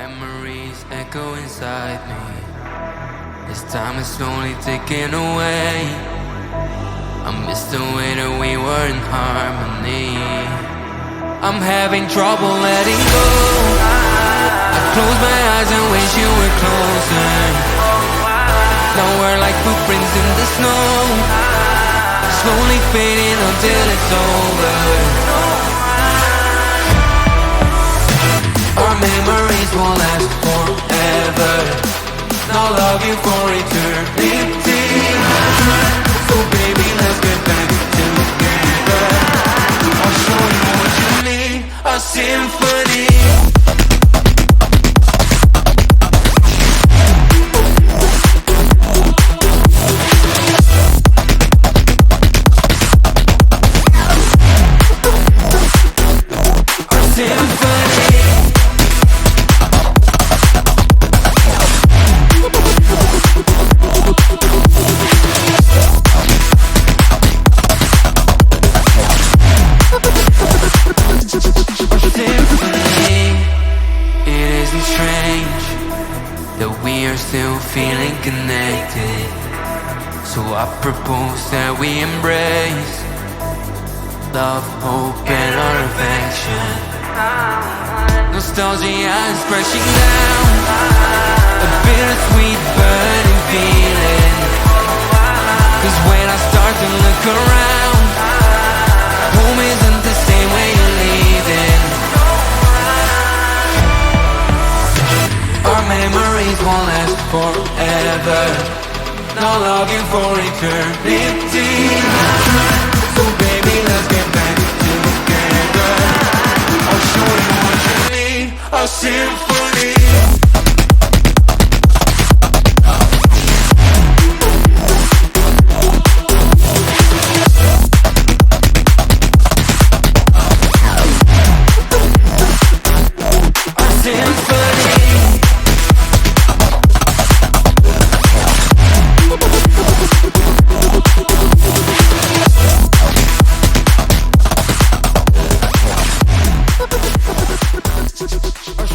Memories echo inside me as time is slowly ticking away. I miss the way that we were in harmony. I'm having trouble letting go. I close my eyes and wish you were closer. Now we're like footprints in the snow, slowly fading until it's over. Our memories won't last forever. Now love you for eternity. So baby, let's get back together. I'll show you what you need, a symphony. That we are still feeling connected, so I propose that we embrace love, hope, and our affection. Nostalgia is crashing down, a bittersweet burning feeling. Cause when I start to look around, home isn't the same way you're leaving. Our memories won't last forever. Now love you for eternity. So baby, let's get back together. I'll show you what you need, a symphony.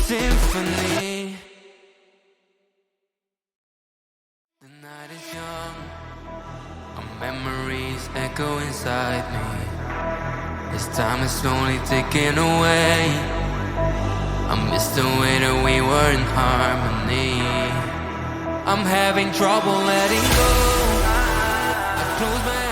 Symphony. The night is young, our memories echo inside me as time is slowly ticking away. I miss the way that we were in harmony. I'm having trouble letting go. I close my